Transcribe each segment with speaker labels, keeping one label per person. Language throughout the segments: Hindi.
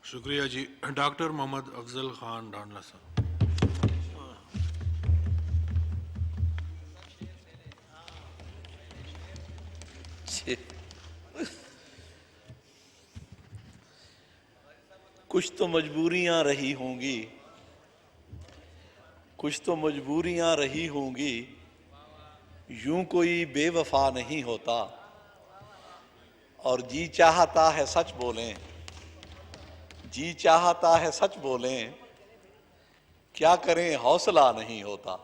Speaker 1: शुक्रिया जी। डॉक्टर मोहम्मद अफजल खान डांडला साहब।
Speaker 2: कुछ तो मजबूरियां रही होंगी, कुछ तो मजबूरियां रही होंगी, यूं कोई बेवफा नहीं होता। और जी चाहता है सच बोलें, जी चाहता है सच बोलें, क्या करें हौसला नहीं होता।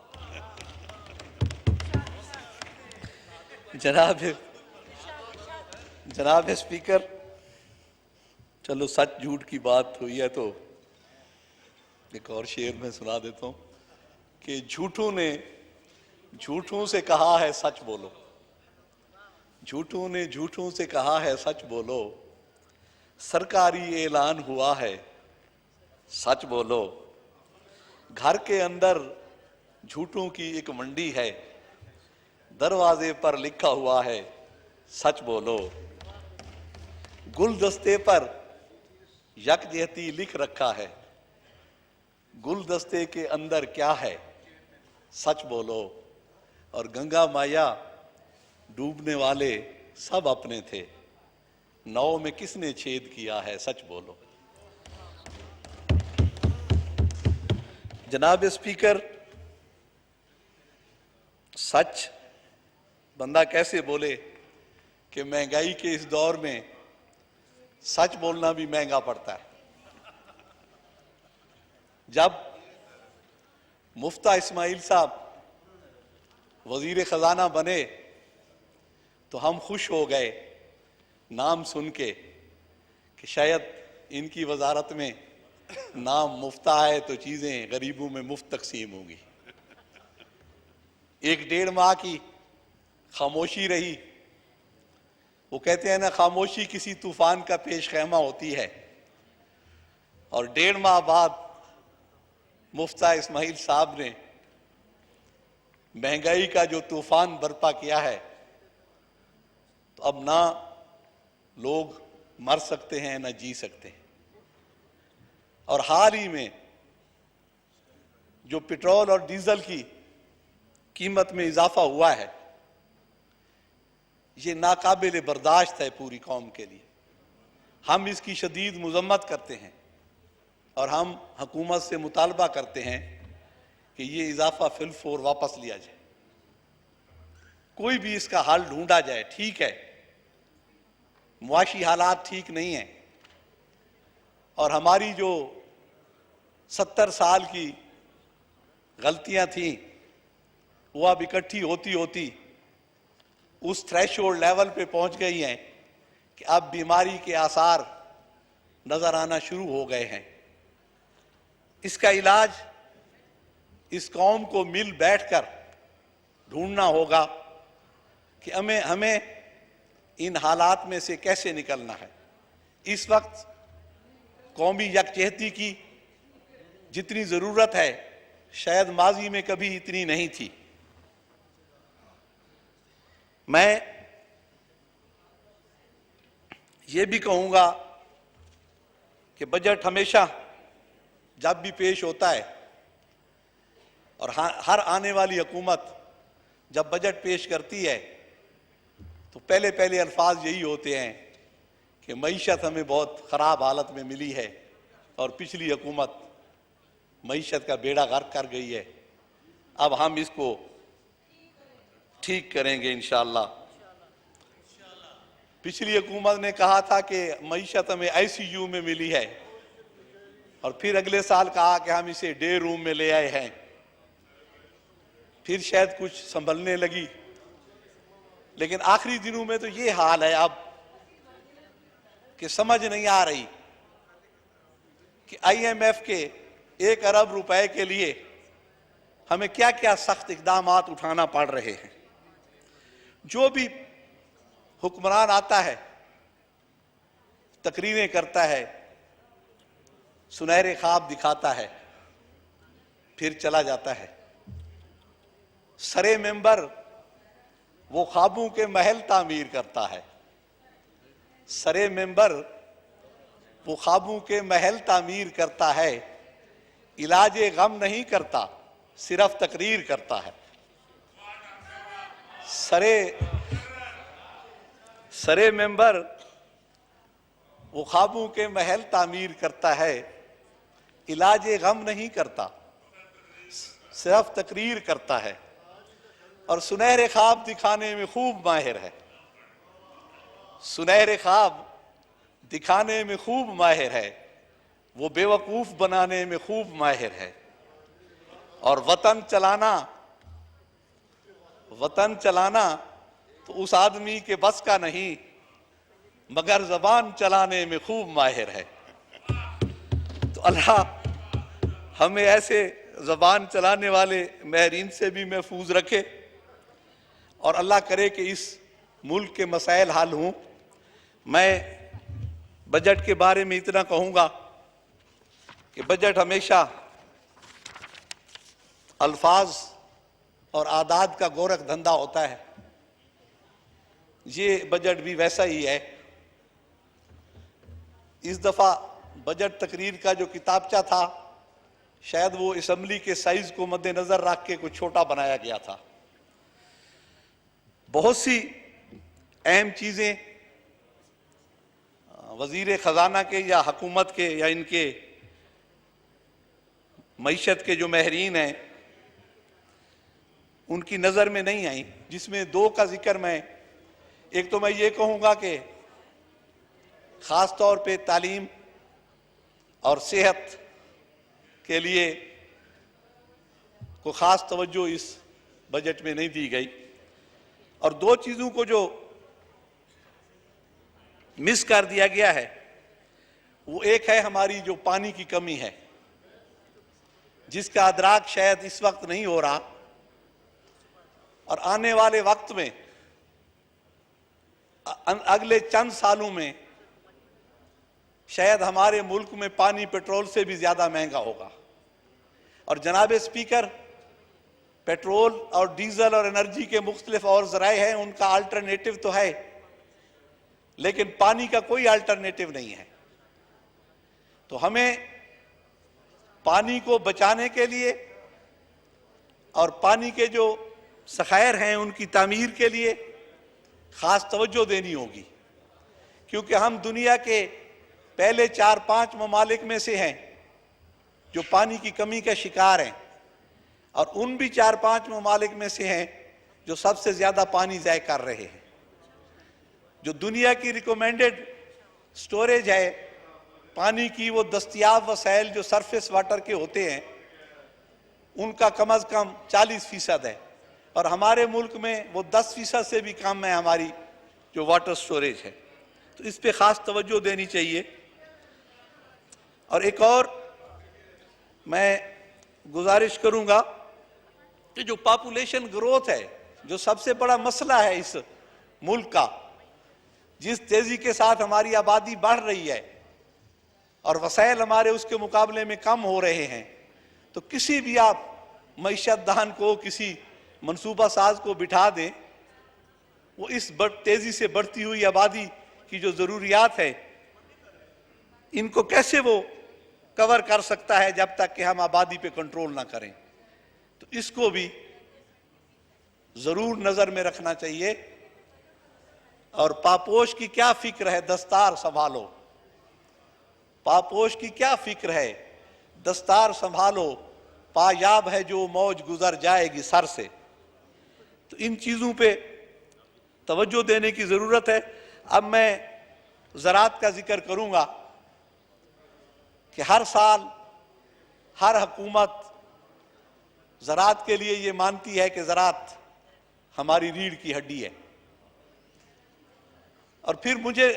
Speaker 2: जनाब स्पीकर, चलो सच झूठ की बात हुई है तो एक और शेर में सुना देता हूं कि झूठों ने झूठों से कहा है सच बोलो, झूठों ने झूठों से कहा है सच बोलो, सरकारी ऐलान हुआ है सच बोलो। घर के अंदर झूठों की एक मंडी है, दरवाजे पर लिखा हुआ है सच बोलो। गुलदस्ते पर यकजहती लिख रखा है, गुलदस्ते के अंदर क्या है सच बोलो। और गंगा माया डूबने वाले सब अपने थे, नाव में किसने छेद किया है सच बोलो। जनाब स्पीकर, सच बंदा कैसे बोले कि महंगाई के इस दौर में सच बोलना भी महंगा पड़ता है। जब मुफ्ता इस्माइल साहब वजीर खजाना बने तो हम खुश हो गए नाम सुन के कि शायद इनकी वजारत में नाम मुफ्ता है तो चीजें गरीबों में मुफ्त तकसीम होंगी। एक डेढ़ माह की खामोशी रही। वो कहते हैं ना, खामोशी किसी तूफान का पेश खैमा होती है। और डेढ़ माह बाद मुफ्ता इस्माइल साहब ने महंगाई का जो तूफान बर्पा किया है, तो अब ना लोग मर सकते हैं ना जी सकते हैं। और हाल ही में जो पेट्रोल और डीजल की कीमत में इजाफा हुआ है, ये नाकाबिल बर्दाश्त है पूरी कौम के लिए। हम इसकी शदीद मुजम्मत करते हैं और हम हुकूमत से मुतालबा करते हैं कि ये इजाफा फिलफौर वापस लिया जाए, कोई भी इसका हल ढूंढा जाए। ठीक है, मुआशी हालात ठीक नहीं है और हमारी जो 70 साल की गलतियां थीं वो अब इकट्ठी होती होती उस थ्रेशोल्ड लेवल पे पहुंच गई हैं कि अब बीमारी के आसार नजर आना शुरू हो गए हैं। इसका इलाज इस कौम को मिल बैठकर ढूंढना होगा कि हमें इन हालात में से कैसे निकलना है। इस वक्त कौमी यकजहती की जितनी जरूरत है शायद माजी में कभी इतनी नहीं थी। मैं ये भी कहूंगा कि बजट हमेशा जब भी पेश होता है और हर आने वाली हुकूमत जब बजट पेश करती है तो पहले पहले अल्फाज यही होते हैं कि मईशत हमें बहुत ख़राब हालत में मिली है और पिछली हुकूमत मईशत का बेड़ा गर्क कर गई है, अब हम इसको ठीक करेंगे इंशाअल्लाह। पिछली हुकूमत ने कहा था कि मईशत हमें ICU में मिली है और फिर अगले साल कहा कि हम इसे डे रूम में ले आए हैं। फिर शायद कुछ संभलने लगी, लेकिन आखिरी दिनों में तो ये हाल है अब कि समझ नहीं आ रही कि IMF के 1 अरब रुपए के लिए हमें क्या क्या सख्त इकदामात उठाना पड़ रहे हैं। जो भी हुक्मरान आता है, तकरीरें करता है, सुनहरे ख्वाब दिखाता है, फिर चला जाता है। सरे मेंबर वो ख्वाबों के महल तामीर करता है। सरे मेंबर वो ख्वाबों के महल तामीर करता है, इलाजे गम नहीं करता, सिर्फ तकरीर करता है। सरे मेंबर वो ख्वाबों के महल तामीर करता है, इलाजे गम नहीं करता, सिर्फ तकरीर करता है। और सुनहरे ख्वाब दिखाने में खूब माहिर है, सुनहरे ख्वाब दिखाने में खूब माहिर है, वो बेवकूफ बनाने में खूब माहिर है। और वतन चलाना तो उस आदमी के बस का नहीं, मगर जबान चलाने में खूब माहिर है। तो अल्लाह हमें ऐसे जबान चलाने वाले माहिरीन से भी महफूज रखे और अल्लाह करे कि इस मुल्क के मसाइल हल हों। मैं बजट के बारे में इतना कहूँगा कि बजट हमेशा अल्फाज और आदाद का गोरख धंधा होता है। ये बजट भी वैसा ही है। इस दफ़ा बजट तकरीर का जो किताबचा था, शायद वो असम्बली के साइज को मद्देनजर रख के कुछ छोटा बनाया गया था। बहुत सी अहम चीज़ें वज़ीर ख़जाना के या हुकूमत के या इनके मईशत के जो माहिरीन हैं उनकी नज़र में नहीं आई, जिसमें दो का जिक्र एक तो मैं ये कहूँगा कि ख़ास तौर पे तालीम और सेहत के लिए को ख़ास तवज्जो इस बजट में नहीं दी गई। और दो चीज़ों को जो मिस कर दिया गया है, वो एक है हमारी जो पानी की कमी है, जिसका अदराक शायद इस वक्त नहीं हो रहा और आने वाले वक्त में अगले चंद सालों में शायद हमारे मुल्क में पानी पेट्रोल से भी ज्यादा महंगा होगा। और जनाब स्पीकर, पेट्रोल और डीजल और एनर्जी के मुख्तलिफ और ज़राए हैं, उनका अल्टरनेटिव तो है, लेकिन पानी का कोई अल्टरनेटिव नहीं है। तो हमें पानी को बचाने के लिए और पानी के जो ज़खायर हैं उनकी तामीर के लिए खास तवज्जो देनी होगी, क्योंकि हम दुनिया के पहले 4-5 ममालिक में से हैं जो पानी की कमी का शिकार हैं, और उन भी 4-5 ममालिक में से हैं जो सबसे ज्यादा पानी ज़ाय कर रहे हैं। जो दुनिया की रिकमेंडेड स्टोरेज है पानी की, वो दस्तयाब वसाइल जो सरफेस वाटर के होते हैं उनका कम अज कम 40% है, और हमारे मुल्क में वो 10% से भी कम है हमारी जो वाटर स्टोरेज है। तो इस पे खास तवज्जो देनी चाहिए। और एक और मैं गुजारिश करूंगा कि जो पॉपुलेशन ग्रोथ है, जो सबसे बड़ा मसला है इस मुल्क का, जिस तेजी के साथ हमारी आबादी बढ़ रही है और वसाइल हमारे उसके मुकाबले में कम हो रहे हैं, तो किसी भी आप मईशत दान को, किसी मनसूबा साज को बिठा दें, वो इस तेजी से बढ़ती हुई आबादी की जो जरूरियात है इनको कैसे वो कवर कर सकता है जब तक कि हम आबादी पे कंट्रोल ना करें। तो इसको भी जरूर नजर में रखना चाहिए। और पापोश की क्या फिक्र है, दस्तार संभालो। पापोश की क्या फिक्र है, दस्तार संभालो, पायाब है जो मौज गुजर जाएगी सर से। तो इन चीजों पे तवज्जो देने की जरूरत है। अब मैं ज़राअत का जिक्र करूंगा कि हर साल हर हुकूमत ज़राअत के लिए ये मानती है कि ज़राअत हमारी रीढ़ की हड्डी है, और फिर मुझे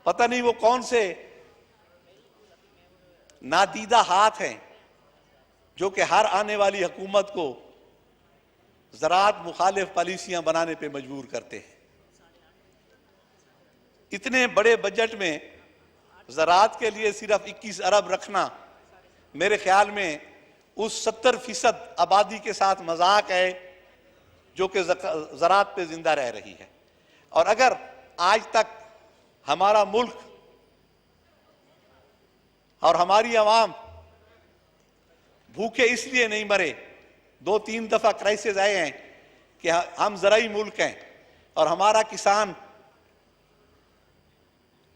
Speaker 2: पता नहीं वो कौन से नादीदा हाथ हैं जो कि हर आने वाली हुकूमत को ज़राअत मुखालिफ पॉलिसियां बनाने पे मजबूर करते हैं। इतने बड़े बजट में ज़राअत के लिए सिर्फ 21 अरब रखना मेरे ख्याल में उस 70% आबादी के साथ मजाक है जो कि ज़राअत पे जिंदा रह रही है। और अगर आज तक हमारा मुल्क और हमारी आवाम भूखे इसलिए नहीं मरे। 2-3 दफा क्राइसिस आए हैं कि हम ज़राई मुल्क हैं और हमारा किसान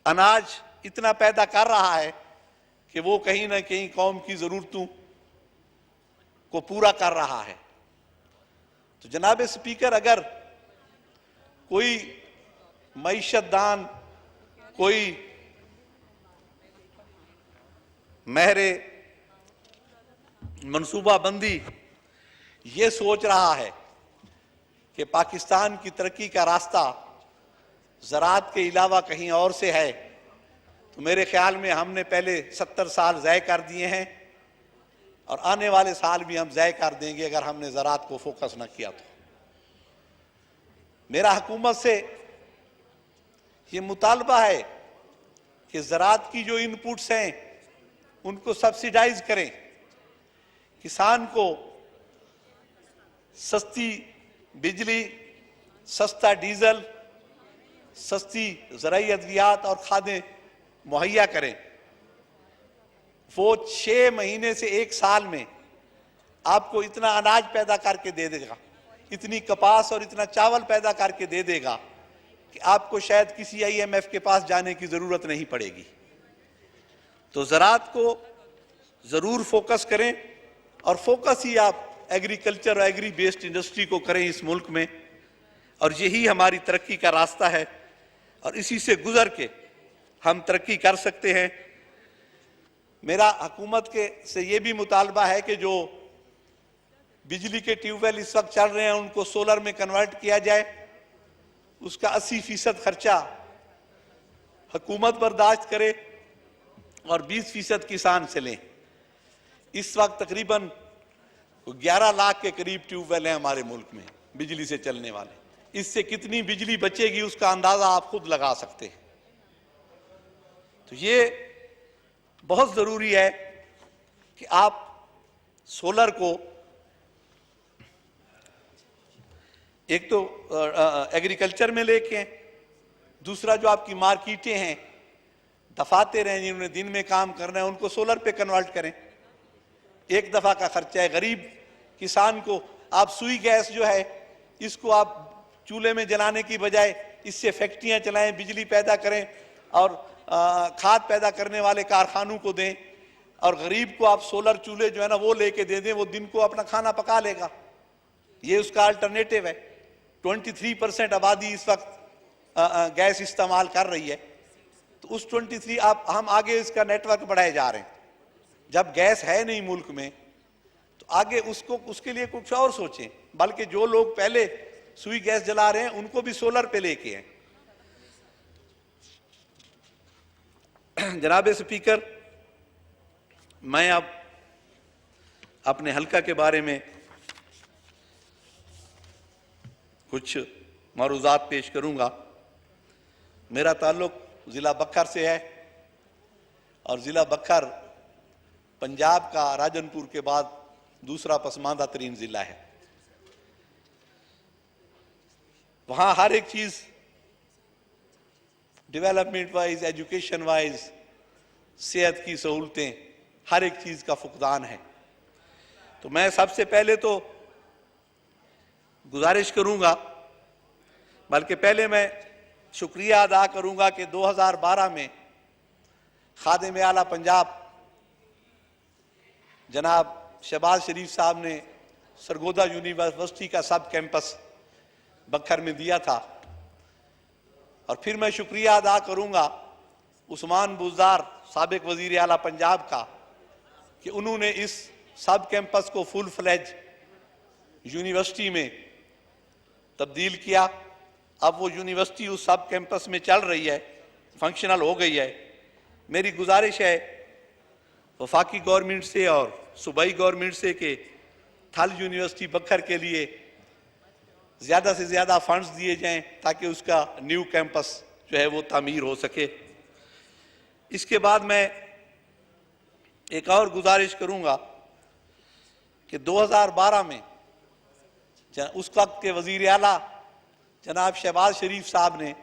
Speaker 2: अनाज इतना पैदा कर रहा है कि वो कहीं ना कहीं कौम की ज़रूरतों को पूरा कर रहा है। तो जनाब स्पीकर, अगर कोई मईशतदान, कोई महरे मनसूबाबंदी ये सोच रहा है कि पाकिस्तान की तरक्की का रास्ता ज़राअत के अलावा कहीं और से है, तो मेरे ख्याल में हमने पहले 70 साल ज़ाय कर दिए हैं और आने वाले साल भी हम ज़ाय कर देंगे अगर हमने ज़राअत को फोकस न किया तो। मेरा हुकूमत से ये मुतालबा है कि ज़राअत की जो इनपुट्स हैं उनको सब्सिडाइज करें, किसान को सस्ती बिजली, सस्ता डीजल, सस्ती ज़राई अद्वियात और खादें मुहैया करें। वो 6 महीने से 1 साल में आपको इतना अनाज पैदा करके दे देगा, इतनी कपास और इतना चावल पैदा करके दे देगा कि आपको शायद किसी IMF के पास जाने की ज़रूरत नहीं पड़ेगी। तो ज़राअत को ज़रूर फोकस करें और फोकस ही आप एग्रीकल्चर और एग्री बेस्ड इंडस्ट्री को करें इस मुल्क में, और यही हमारी तरक्की का रास्ता है और इसी से गुजर के हम तरक्की कर सकते हैं। मेरा हुकूमत के से ये भी मुतालबा है कि जो बिजली के ट्यूबवेल इस वक्त चल रहे हैं उनको सोलर में कन्वर्ट किया जाए। उसका 80% खर्चा हुकूमत बर्दाश्त करे और 20% किसान से लें। इस वक्त तकरीबन 11 लाख के करीब ट्यूबवेल हैं हमारे मुल्क में बिजली से चलने वाले। इससे कितनी बिजली बचेगी उसका अंदाजा आप खुद लगा सकते हैं। तो ये बहुत जरूरी है कि आप सोलर को एक तो एग्रीकल्चर में लेके, दूसरा जो आपकी मार्केटें हैं, दफातर हैं जिन्होंने दिन में काम करना है, उनको सोलर पे कन्वर्ट करें। एक दफा का खर्चा है। गरीब किसान को आप सुई गैस जो है इसको आप चूल्हे में जलाने की बजाय इससे फैक्ट्रियां चलाएं, बिजली पैदा करें और खाद पैदा करने वाले कारखानों को दें, और गरीब को आप सोलर चूल्हे जो है ना वो लेके दे दें, वो दिन को अपना खाना पका लेगा। ये उसका अल्टरनेटिव है। 23% आबादी इस वक्त गैस इस्तेमाल कर रही है, तो उस 23 हम आगे इसका नेटवर्क बढ़ाए जा रहे हैं। जब गैस है नहीं मुल्क में तो आगे उसके लिए कुछ और सोचें, बल्कि जो लोग पहले सुई गैस जला रहे हैं उनको भी सोलर पे लेके हैं। जनाब स्पीकर, मैं अब अपने हल्का के बारे में कुछ मरूज़ात पेश करूंगा। मेरा ताल्लुक ज़िला बक्खर से है और ज़िला बक्खर पंजाब का राजनपुर के बाद दूसरा पसमानदा तरीन ज़िला है। वहाँ हर एक चीज़ डेवलपमेंट वाइज, एजुकेशन वाइज, सेहत की सहूलतें, हर एक चीज़ का फुकदान है। तो मैं सबसे पहले तो गुजारिश करूंगा, बल्कि पहले मैं शुक्रिया अदा करूंगा कि 2012 में खादिम आला पंजाब जनाब शहबाज शरीफ साहब ने सरगोदा यूनिवर्सिटी का सब कैंपस बक्खर में दिया था। और फिर मैं शुक्रिया अदा करूंगा उस्मान बुज़दार साबिक वजीर आला पंजाब का कि उन्होंने इस सब कैंपस को फुल फ्लेज यूनिवर्सिटी में तब्दील किया। अब वो यूनिवर्सिटी उस सब कैंपस में चल रही है, फंक्शनल हो गई है। मेरी गुजारिश है वफाकी गवर्नमेंट से और सूबाई गवर्नमेंट से कि थल यूनिवर्सिटी बक्खर के लिए ज़्यादा से ज़्यादा फंड्स दिए जाएं ताकि उसका न्यू कैंपस जो है वो तामीर हो सके। इसके बाद मैं एक और गुजारिश करूंगा कि 2012 में उस वक्त के वजीर आला जनाब शहबाज शरीफ साहब ने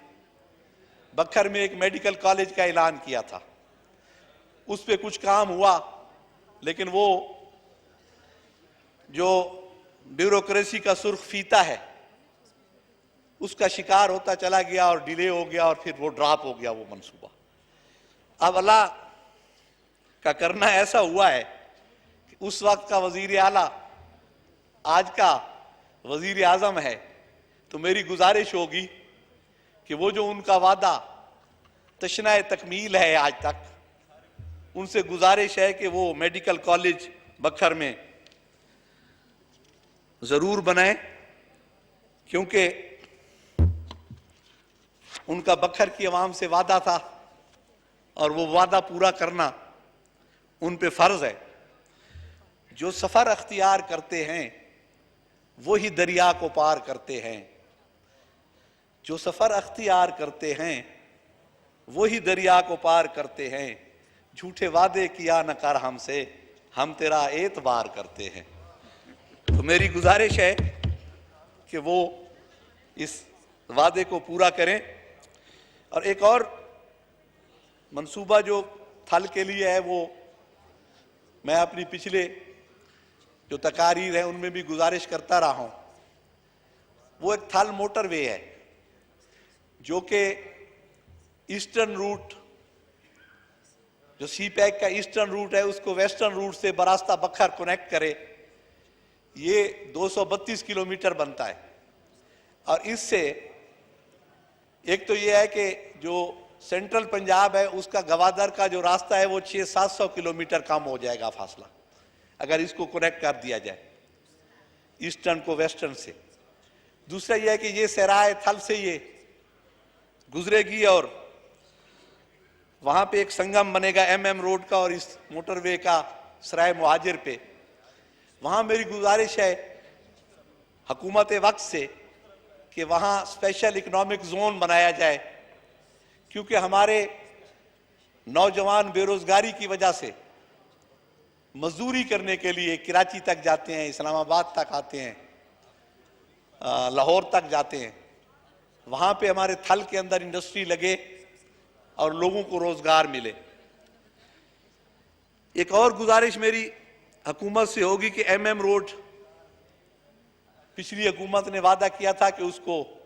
Speaker 2: बक्खर में एक मेडिकल कॉलेज का ऐलान किया था। उस पे कुछ काम हुआ, लेकिन वो जो ब्यूरोक्रेसी का सुर्ख फीता है उसका शिकार होता चला गया और डिले हो गया और फिर वो ड्रॉप हो गया वो मंसूबा। अब अल्लाह का करना ऐसा हुआ है कि उस वक्त का वजीर आला आज का वजीर आजम है, तो मेरी गुजारिश होगी कि वो जो उनका वादा तशनाए तकमील है आज तक, उनसे गुजारिश है कि वो मेडिकल कॉलेज बखर में जरूर बनाए, क्योंकि उनका बखर की आवाम से वादा था और वो वादा पूरा करना उन पे फर्ज है। जो सफर अख्तियार करते हैं वो ही दरिया को पार करते हैं, जो सफर अख्तियार करते हैं वो ही दरिया को पार करते हैं। झूठे वादे किया न कर हमसे, हम तेरा एतबार करते हैं। तो मेरी गुजारिश है कि वो इस वादे को पूरा करें। और एक और मंसूबा जो थल के लिए है, वो मैं अपनी पिछले जो तकारीर है उनमें भी गुजारिश करता रहा हूं। वो एक थल मोटरवे है जो कि ईस्टर्न रूट, जो सी पैक का ईस्टर्न रूट है, उसको वेस्टर्न रूट से बरास्ता बखर कनेक्ट करे। ये 232 किलोमीटर बनता है। और इससे एक तो ये है कि जो सेंट्रल पंजाब है उसका गवादर का जो रास्ता है वो 600-700 किलोमीटर कम हो जाएगा फासला, अगर इसको कनेक्ट कर दिया जाए ईस्टर्न को वेस्टर्न से। दूसरा यह है कि ये सराय थल से ये गुजरेगी और वहां पे एक संगम बनेगा MM रोड का और इस मोटरवे का सराय मुहाजिर पे। वहां मेरी गुजारिश है हुकूमत वक्त से कि वहां स्पेशल इकोनॉमिक जोन बनाया जाए, क्योंकि हमारे नौजवान बेरोजगारी की वजह से मजदूरी करने के लिए कराची तक जाते हैं, इस्लामाबाद तक आते हैं, लाहौर तक जाते हैं। वहां पे हमारे थल के अंदर इंडस्ट्री लगे और लोगों को रोजगार मिले। एक और गुजारिश मेरी हुकूमत से होगी कि MM रोड, पिछली हुकूमत ने वादा किया था कि उसको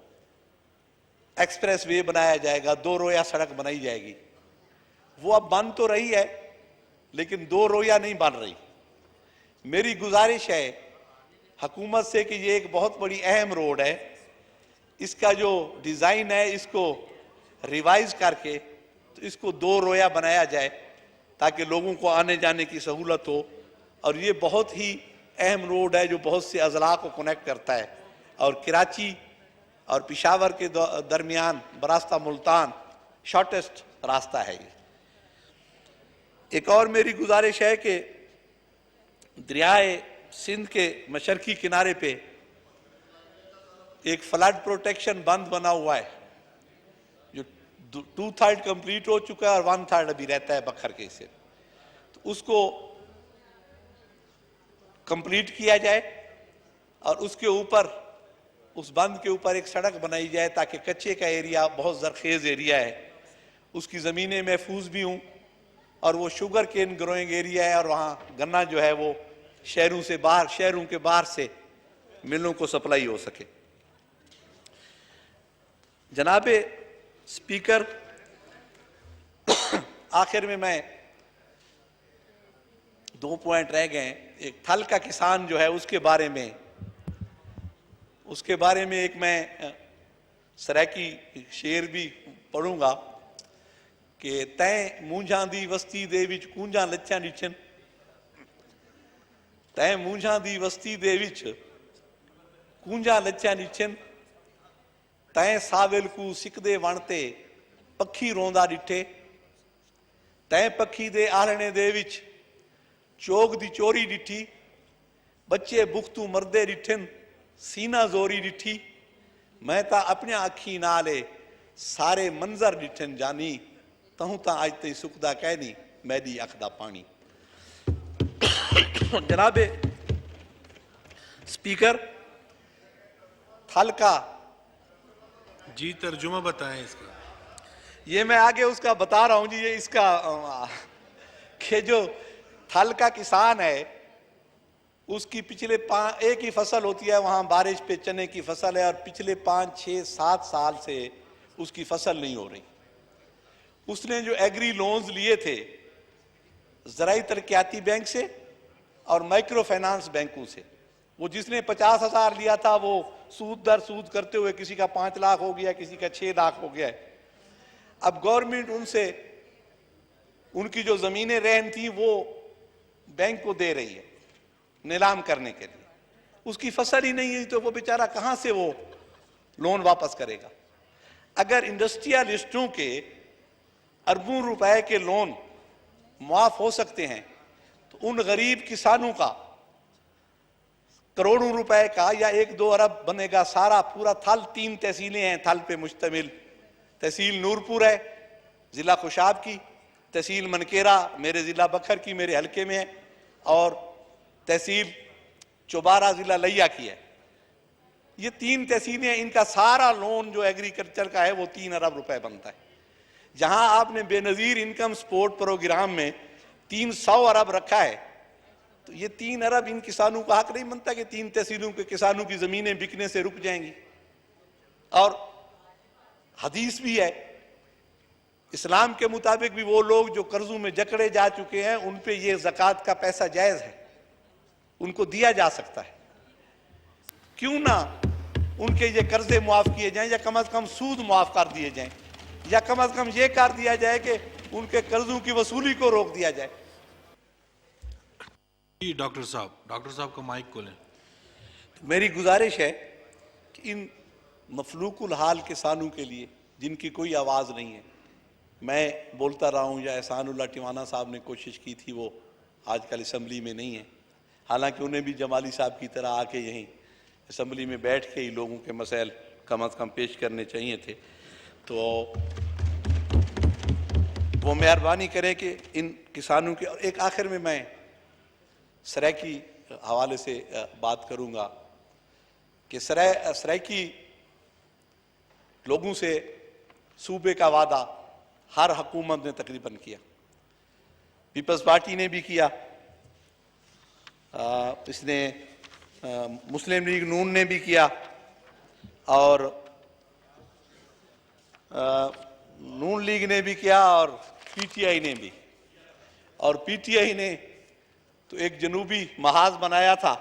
Speaker 2: एक्सप्रेस वे बनाया जाएगा, 2 रोया सड़क बनाई जाएगी। वो अब बन तो रही है लेकिन 2 रोया नहीं बन रही। मेरी गुजारिश है हुकूमत से कि ये एक बहुत बड़ी अहम रोड है, इसका जो डिजाइन है इसको रिवाइज करके तो इसको 2 रोया बनाया जाए ताकि लोगों को आने जाने की सहूलत हो। और ये बहुत ही अहम रोड है जो बहुत से अजला को कनेक्ट करता है और कराची और पेशावर के दरमियान बरास्ता मुल्तान शॉर्टेस्ट रास्ता है ये। एक और मेरी गुजारिश है कि दरियाए सिंध के मशरकी किनारे पे एक फ्लड प्रोटेक्शन बंद बना हुआ है जो 2/3 कंप्लीट हो चुका है और 1/3 अभी रहता है बखर के से, तो उसको कंप्लीट किया जाए और उसके ऊपर, उस बंद के ऊपर एक सड़क बनाई जाए ताकि कच्चे का एरिया बहुत जरखेज एरिया है, उसकी ज़मीनें महफूज भी हों और वो शुगर केन ग्रोइंग एरिया है और वहाँ गन्ना जो है वो शहरों के बाहर से मिलों को सप्लाई हो सके। जनाबे स्पीकर, आखिर में मैं 2 पॉइंट रह गए। एक थल का किसान जो है उसके बारे में एक मैं सराकी शेर भी पढ़ूंगा कि तैं मूंझां दी वस्ती दे विच कूंजां लच्छां डिठन, तैं मूंझां दी वस्ती दे विच कूंजां लच्छां डिठन, तैं साविल कू सिकदे वण ते पखी रोंदा डिठे, तैं पखी दे आलणे दे विच चोग दी चोरी डिठी, बच्चे बुख्तू मरदे डिठन सीना जोरी डिठी, मैं ता अपने अखी नाले सारे मंजर डिठन जानी, तहूं ता आज तई सुखदा कहनी मैदी अख दा पानी। जनाबे स्पीकर, थल का
Speaker 1: जी तर्जुमा बताएं इसका।
Speaker 2: ये मैं आगे उसका बता रहा हूं जी। ये इसका कि जो थल का किसान है उसकी पिछले एक ही फसल होती है, वहां बारिश पे चने की फसल है, और पिछले 5, 6, 7 साल से उसकी फसल नहीं हो रही। उसने जो एग्री लोन्स लिए थे ज़राई तरक्याती बैंक से और माइक्रो फाइनेंस बैंकों से, वो जिसने 50,000 लिया था वो सूद दर सूद करते हुए किसी का 5 लाख हो गया, किसी का 6 लाख हो गया है। अब गवर्नमेंट उनसे उनकी जो जमीनें रहन थी वो बैंक को दे रही है नीलाम करने के लिए। उसकी फसल ही नहीं है तो वो बेचारा कहां से वो लोन वापस करेगा। अगर इंडस्ट्रियलिस्टों के अरबों रुपए के लोन मुआफ हो सकते हैं तो उन गरीब किसानों का करोड़ों रुपए का या 1-2 अरब बनेगा। सारा पूरा थल 3 तहसीलें हैं थल पे मुश्तमिल। तहसील नूरपुर है जिला खुशाब की, तहसील मनकेरा मेरे जिला बखर की मेरे हलके में है, और तहसील चौबारा जिला लिया की है। ये 3 तहसीलें, इनका सारा लोन जो एग्रीकल्चर का है वो 3 अरब रुपए बनता है। जहां आपने बेनजीर इनकम सपोर्ट प्रोग्राम में 300 अरब रखा है, तो ये 3 अरब इन किसानों का हक नहीं बनता कि 3 तहसीलों के किसानों की जमीनें बिकने से रुक जाएंगी। और हदीस भी है, इस्लाम के मुताबिक भी वो लोग जो कर्जों में जकड़े जा चुके हैं उन पे ये ज़कात का पैसा जायज़ है, उनको दिया जा सकता है। क्यों ना उनके ये कर्जे मुआफ किए जाएं, या कम से कम सूद मुआफ कर दिए जाएं, या कम से कम ये कर दिया जाए कि उनके कर्जों की वसूली को रोक दिया जाए।
Speaker 1: डॉक्टर साहब का माइक खोलें।
Speaker 2: मेरी गुजारिश है कि इन मफलूकुल हाल किसानों के लिए जिनकी कोई आवाज़ नहीं है, मैं बोलता रहा हूँ या एहसानुल्लाह टिवाना साहब ने कोशिश की थी, वो आजकल असम्बली में नहीं है। हालांकि उन्हें भी जमाली साहब की तरह आके यहीं असम्बली में बैठ के ही लोगों के मसाइल कम अज़ कम पेश करने चाहिए थे। तो वो मेहरबानी करें कि इन किसानों के, और एक आखिर में मैं सराइकी हवाले से बात करूंगा कि सराइकी लोगों से सूबे का वादा हर हुकूमत ने तकरीबन किया, पीपल्स पार्टी ने भी किया, इसने मुस्लिम लीग नून ने भी किया, और नून लीग ने भी किया, और पीटीआई ने भी। और पीटीआई ने तो एक जनूबी महाज बनाया था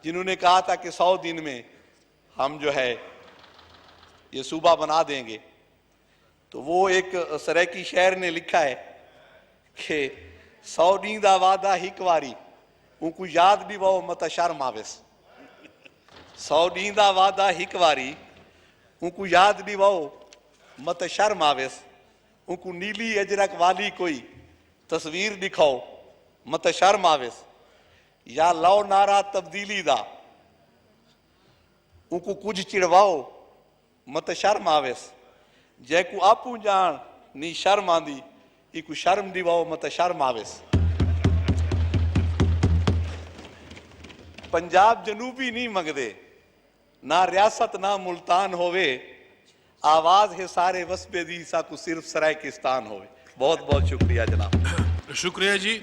Speaker 2: जिन्होंने कहा था कि 100 दिन में हम जो है ये सूबा बना देंगे। तो वो एक सराइकी शहर ने लिखा है कि 100 ॾींहं दा वादा हिक वारी उनको याद भी वो मत शर्म आवेस। 100 ॾींहं दा वादा हिक वारी उनको याद भी वो मत शर्म आवेस। उनको नीली अजरक वाली कोई तस्वीर दिखाओ मत शर्म आवेस। या लो नारा तब्दीली दा उनको कुछ चिड़वाओ मत शर्म आवेस। जैकू आपू जान नी शर्म आंदी इको शर्म दिवाओ मत शर्म आवेस। पंजाब जनूबी नहीं मंगदे, ना रियासत ना मुल्तान होवे, आवाज है सारे वस्बे दी साकू सिर्फ सरायकिस्तान होवे। बहुत बहुत शुक्रिया जनाब।
Speaker 1: शुक्रिया जी।